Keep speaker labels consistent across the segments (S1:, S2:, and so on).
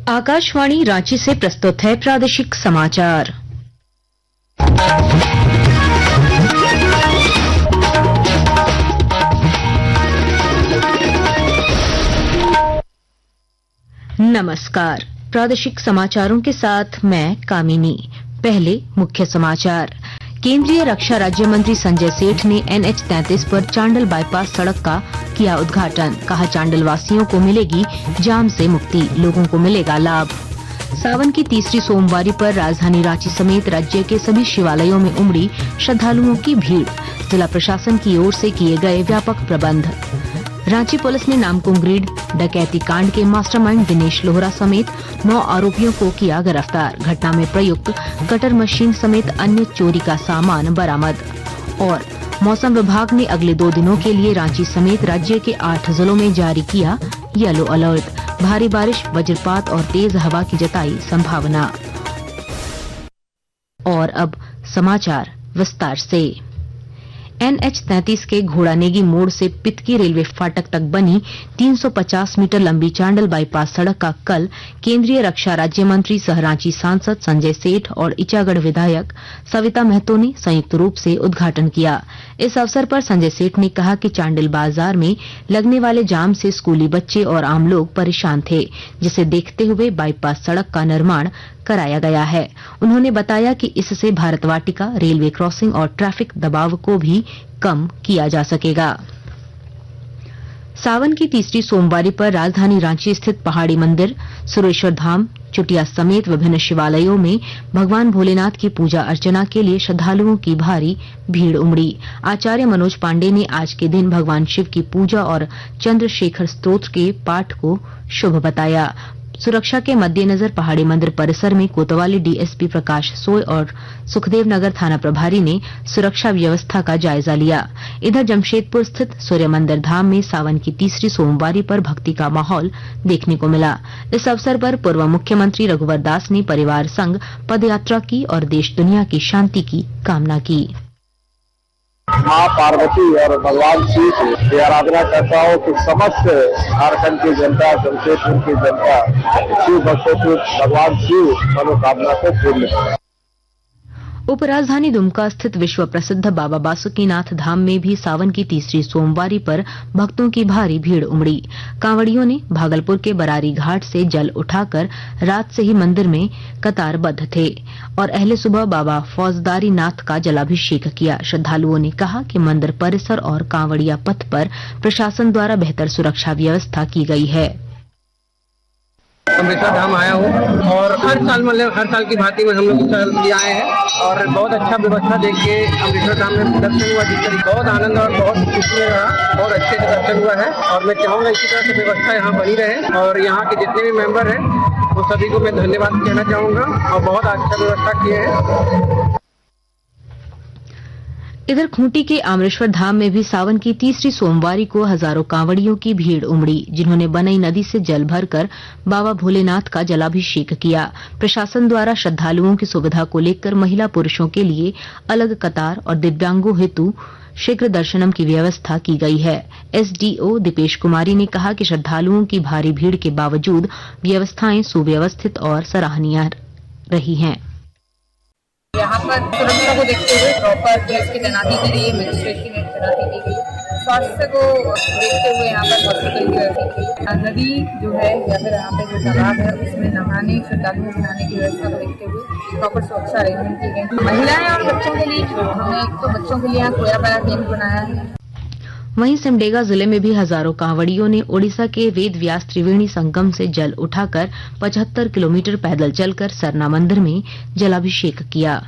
S1: आकाशवाणी रांची से प्रस्तुत है प्रादेशिक समाचार। नमस्कार, प्रादेशिक समाचारों के साथ मैं कामिनी। पहले मुख्य समाचार। केंद्रीय रक्षा राज्य मंत्री संजय सेठ ने NH 33 पर चांडल बाईपास सड़क का किया उद्घाटन। कहा, चांडल वासियों को मिलेगी जाम से मुक्ति, लोगों को मिलेगा लाभ। सावन की तीसरी सोमवारी पर राजधानी रांची समेत राज्य के सभी शिवालयों में उमड़ी श्रद्धालुओं की भीड़। जिला प्रशासन की ओर से किए गए व्यापक प्रबंध। रांची पुलिस ने नामकुम डकैती कांड के मास्टरमाइंड दिनेश लोहरा समेत 9 आरोपियों को किया गिरफ्तार। घटना में प्रयुक्त कटर मशीन समेत अन्य चोरी का सामान बरामद। और मौसम विभाग ने अगले 2 दिनों के लिए रांची समेत राज्य के 8 जिलों में जारी किया येलो अलर्ट। भारी बारिश, वज्रपात और तेज हवा की जताई संभावना। और अब समाचार विस्तार से। NH 33 के घोड़ानेगी मोड़ से पितकी रेलवे फाटक तक बनी 350 मीटर लंबी चांडल बाईपास सड़क का कल केंद्रीय रक्षा राज्य मंत्री सह रांची सांसद संजय सेठ और इचागढ़ विधायक सविता महतो ने संयुक्त रूप से उद्घाटन किया। इस अवसर पर संजय सेठ ने कहा कि चांडल बाजार में लगने वाले जाम से स्कूली बच्चे और आम लोग परेशान थे, जिसे देखते हुए बाईपास सड़क का निर्माण कराया गया है। उन्होंने बताया कि इससे भारत वाटिका, रेलवे क्रॉसिंग और ट्रैफिक दबाव को भी कम किया जा सकेगा। सावन की तीसरी सोमवारी पर राजधानी रांची स्थित पहाड़ी मंदिर, सुरेश्वर धाम, चुटिया समेत विभिन्न शिवालयों में भगवान भोलेनाथ की पूजा अर्चना के लिए श्रद्धालुओं की भारी भीड़ उमड़ी। आचार्य मनोज पांडे ने आज के दिन भगवान शिव की पूजा और चंद्रशेखर स्तोत्र के पाठ को शुभ बताया। सुरक्षा के मद्देनजर पहाड़ी मंदिर परिसर में कोतवाली डीएसपी प्रकाश सोय और सुखदेव नगर थाना प्रभारी ने सुरक्षा व्यवस्था का जायजा लिया। इधर जमशेदपुर स्थित सूर्य मंदिर धाम में सावन की तीसरी सोमवारी पर भक्ति का माहौल देखने को मिला। इस अवसर पर पूर्व मुख्यमंत्री रघुवर दास ने परिवार संग पदयात्रा की और देश दुनिया की शांति की कामना की।
S2: माँ पार्वती और भगवान शिव की आराधना करता हूँ कि समस्त झारखंड की जनता, जमशेदपुर की जनता शिव भक्तों की भगवान शिव मनोकामना को पूर्ण करे।
S1: उपराजधानी दुमका स्थित विश्व प्रसिद्ध बाबा बासुकीनाथ धाम में भी सावन की तीसरी सोमवारी पर भक्तों की भारी भीड़ उमड़ी। कांवड़ियों ने भागलपुर के बरारी घाट से जल उठाकर रात से ही मंदिर में कतारबद्ध थे और अहले सुबह बाबा फौजदारी नाथ का जलाभिषेक किया। श्रद्धालुओं ने कहा कि मंदिर परिसर और कांवड़िया पथ पर प्रशासन द्वारा बेहतर सुरक्षा व्यवस्था की गई है।
S3: अमृतसर धाम आया हूँ और हर साल की भांति में हम लोग इस साल भी आए हैं और बहुत अच्छा व्यवस्था देख के अमृतसर धाम में दर्शन हुआ, जिससे बहुत आनंद और बहुत खुशी रहा। बहुत अच्छे से दर्शन हुआ है और मैं चाहूँगा इसी तरह से व्यवस्था यहाँ बनी रहे और यहाँ के जितने भी मेंबर हैं वो सभी को मैं धन्यवाद कहना चाहूँगा और बहुत अच्छा व्यवस्था किए हैं।
S1: इधर खूंटी के आमरेश्वर धाम में भी सावन की तीसरी सोमवारी को हजारों कांवड़ियों की भीड़ उमड़ी, जिन्होंने बनई नदी से जल भरकर बाबा भोलेनाथ का जलाभिषेक किया। प्रशासन द्वारा श्रद्धालुओं की सुविधा को लेकर महिला पुरुषों के लिए अलग कतार और दिव्यांगों हेतु शीघ्र दर्शनम की व्यवस्था की गई है। SDO दीपेश कुमारी ने कहा कि श्रद्धालुओं की भारी भीड़ के बावजूद व्यवस्थाएं सुव्यवस्थित और सराहनीय रही हैं।
S4: यहाँ पर सुरक्षा को देखते हुए प्रॉपर पुलिस की तैनाती की गई है, मजिस्ट्रेट की तैनाती की गई है। स्वास्थ्य को देखते हुए यहाँ पर हॉस्पिटल की व्यवस्था की। नदी जो है या फिर यहाँ पे जो तालाब है उसमें नहाने, श्रद्धालुओं को नहाने की व्यवस्था को देखते हुए प्रॉपर सुरक्षा अरेंजमेंट की गई। महिलाएं और बच्चों के लिए हमने एक तो बच्चों के लिए यहाँ खोया पाया केंद्र बनाया है।
S1: वहीं सिमडेगा जिले में भी हजारों कांवड़ियों ने ओडिशा के वेद व्यास त्रिवेणी संगम से जल उठाकर 75 किलोमीटर पैदल चलकर सरना मंदिर में जलाभिषेक किया।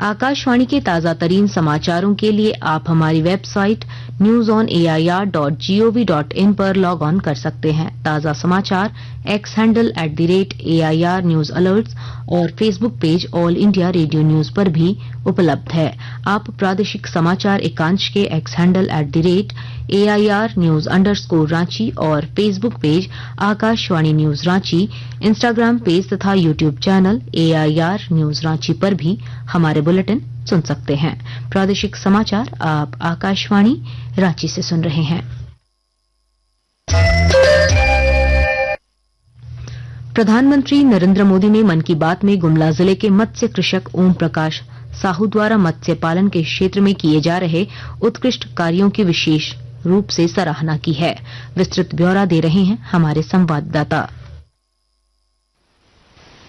S1: आकाशवाणी के ताजा तरीन समाचारों के लिए आप हमारी वेबसाइट newsonair.gov.in पर लॉग ऑन कर सकते हैं। ताजा समाचार X handle @AIR news alerts और Facebook page All India Radio news पर भी उपलब्ध है। आप प्रादेशिक समाचार एकांश के X handle @AIR news _Ranchi और Facebook page Akashvani news Ranchi, Instagram page तथा YouTube channel AIR news Ranchi पर भी हमारे बुलेटिन सुन सकते हैं। प्रादेशिक समाचार आप आकाशवाणी रांची से सुन रहे हैं। प्रधानमंत्री नरेंद्र मोदी ने मन की बात में गुमला जिले के मत्स्य कृषक ओम प्रकाश साहू द्वारा मत्स्य पालन के क्षेत्र में किए जा रहे उत्कृष्ट कार्यों की विशेष रूप से सराहना की है। विस्तृत ब्यौरा दे रहे हैं हमारे संवाददाता।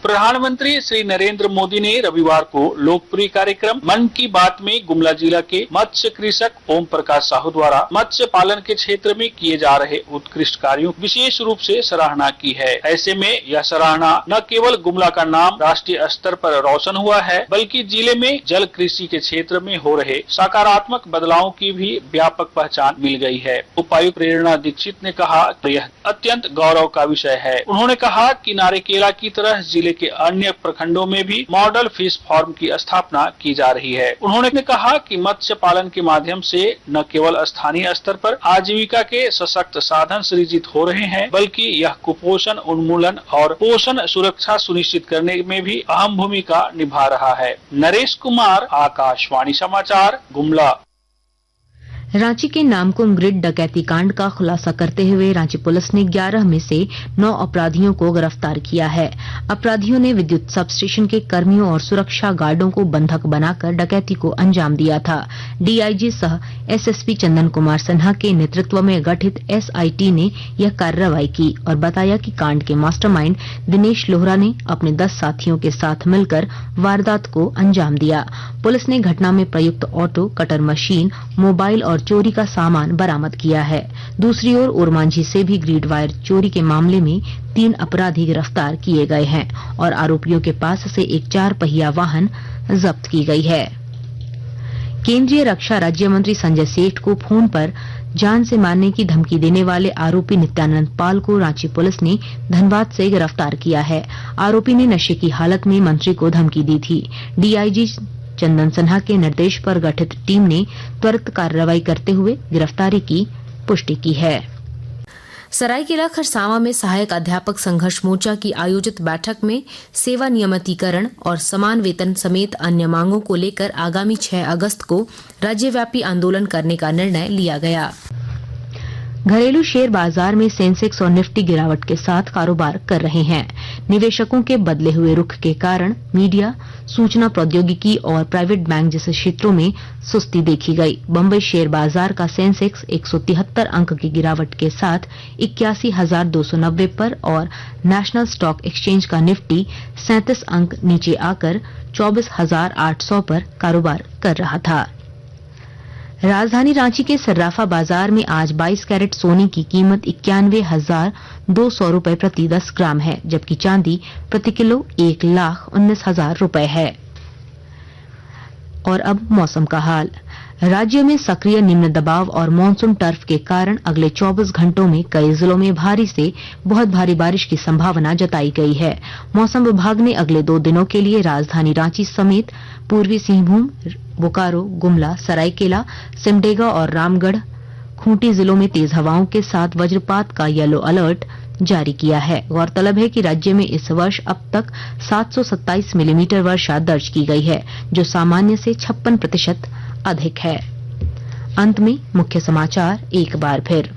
S5: प्रधानमंत्री श्री नरेंद्र मोदी ने रविवार को लोकप्रिय कार्यक्रम मन की बात में गुमला जिला के मत्स्य कृषक ओम प्रकाश साहू द्वारा मत्स्य पालन के क्षेत्र में किए जा रहे उत्कृष्ट कार्यों विशेष रूप से सराहना की है। ऐसे में यह सराहना न केवल गुमला का नाम राष्ट्रीय स्तर पर रोशन हुआ है, बल्कि जिले में जल कृषि के क्षेत्र में हो रहे सकारात्मक बदलावों की भी व्यापक पहचान मिल गई है। उपायुक्त प्रेरणा दीक्षित ने कहा यह अत्यंत गौरव का विषय है। उन्होंने कहा कि नारिकेला की तरह जिले के अन्य प्रखंडों में भी मॉडल फिश फार्म की स्थापना की जा रही है। उन्होंने कहा कि मत्स्य पालन के माध्यम से न केवल स्थानीय स्तर पर आजीविका के सशक्त साधन सृजित हो रहे हैं, बल्कि यह कुपोषण उन्मूलन और पोषण सुरक्षा सुनिश्चित करने में भी अहम भूमिका निभा रहा है। नरेश कुमार, आकाशवाणी समाचार, गुमला।
S1: रांची के नामकुम ग्रिड डकैती कांड का खुलासा करते हुए रांची पुलिस ने 11 में से 9 अपराधियों को गिरफ्तार किया है। अपराधियों ने विद्युत सब स्टेशन के कर्मियों और सुरक्षा गार्डों को बंधक बनाकर डकैती को अंजाम दिया था। डीआईजी सह एसएसपी चंदन कुमार सिन्हा के नेतृत्व में गठित एसआईटी ने यह कार्रवाई की और बताया कि कांड के मास्टरमाइंड दिनेश लोहरा ने अपने 10 साथियों के साथ मिलकर वारदात को अंजाम दिया। पुलिस ने घटना में प्रयुक्त ऑटो, कटर मशीन, मोबाइल और चोरी का सामान बरामद किया है। दूसरी ओर ओरमांझी से भी ग्रिड वायर चोरी के मामले में 3 अपराधी गिरफ्तार किए गए हैं और आरोपियों के पास से एक 4 पहिया वाहन जब्त की गई है। केंद्रीय रक्षा राज्य मंत्री संजय सेठ को फोन पर जान से मारने की धमकी देने वाले आरोपी नित्यानंद पाल को रांची पुलिस ने धनबाद से गिरफ्तार किया है। आरोपी ने नशे की हालत में मंत्री को धमकी दी थी। डीआईजी चंदन सिन्हा के निर्देश पर गठित टीम ने त्वरित कार्रवाई करते हुए गिरफ्तारी की पुष्टि की है। सरायकेला खरसावां में सहायक अध्यापक संघर्ष मोर्चा की आयोजित बैठक में सेवा नियमितीकरण और समान वेतन समेत अन्य मांगों को लेकर आगामी 6 अगस्त को राज्यव्यापी आंदोलन करने का निर्णय लिया गया। घरेलू शेयर बाजार में सेंसेक्स और निफ्टी गिरावट के साथ कारोबार कर रहे हैं। निवेशकों के बदले हुए रुख के कारण मीडिया, सूचना प्रौद्योगिकी और प्राइवेट बैंक जैसे क्षेत्रों में सुस्ती देखी गई। बम्बई शेयर बाजार का सेंसेक्स 173 अंक की गिरावट के साथ 81,290 पर और नेशनल स्टॉक एक्सचेंज का निफ्टी 37 अंक नीचे आकर 24,800 पर कारोबार कर रहा था। राजधानी रांची के सर्राफा बाजार में आज 22 कैरेट सोने की कीमत 91,200 रूपये प्रति 10 ग्राम है, जबकि चांदी प्रति किलो 1,19,000 रूपये है। और अब मौसम का हाल। राज्य में सक्रिय निम्न दबाव और मानसून टर्फ के कारण अगले 24 घंटों में कई जिलों में भारी से बहुत भारी बारिश की संभावना जताई गई है। मौसम विभाग ने अगले 2 दिनों के लिए राजधानी रांची समेत पूर्वी सिंहभूम, बोकारो, गुमला, सरायकेला, सिमडेगा और रामगढ़, खूंटी जिलों में तेज हवाओं के साथ वज्रपात का येलो अलर्ट जारी किया है। गौरतलब है कि राज्य में इस वर्ष अब तक 727 मिलीमीटर वर्षा दर्ज की गई है, जो सामान्य से 56% अधिक है। अंत में मुख्य समाचार एक बार फिर।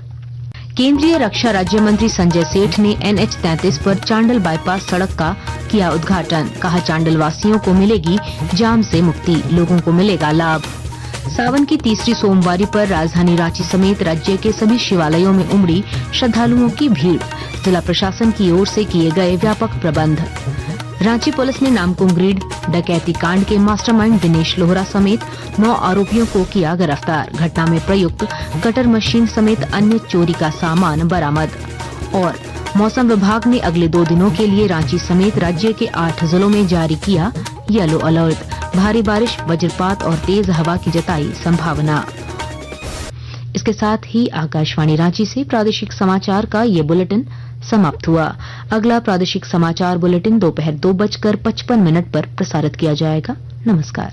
S1: केंद्रीय रक्षा राज्य मंत्री संजय सेठ ने NH-33 पर चांडल बाईपास सड़क का किया उद्घाटन। कहा, चांडल वासियों को मिलेगी जाम से मुक्ति, लोगों को मिलेगा लाभ। सावन की तीसरी सोमवारी पर राजधानी रांची समेत राज्य के सभी शिवालयों में उमड़ी श्रद्धालुओं की भीड़। जिला प्रशासन की ओर से किए गए व्यापक प्रबंध। रांची पुलिस ने नामकुम ग्रिड डकैती कांड के मास्टरमाइंड दिनेश लोहरा समेत 9 आरोपियों को किया गिरफ्तार। घटना में प्रयुक्त कटर मशीन समेत अन्य चोरी का सामान बरामद। और मौसम विभाग ने अगले 2 दिनों के लिए रांची समेत राज्य के 8 जिलों में जारी किया येलो अलर्ट। भारी बारिश, वज्रपात और तेज हवा की जताई संभावना। इसके साथ ही आकाशवाणी रांची से प्रादेशिक समाचार का ये बुलेटिन समाप्त हुआ। अगला प्रादेशिक समाचार बुलेटिन दोपहर 2:55 पर प्रसारित किया जाएगा। नमस्कार।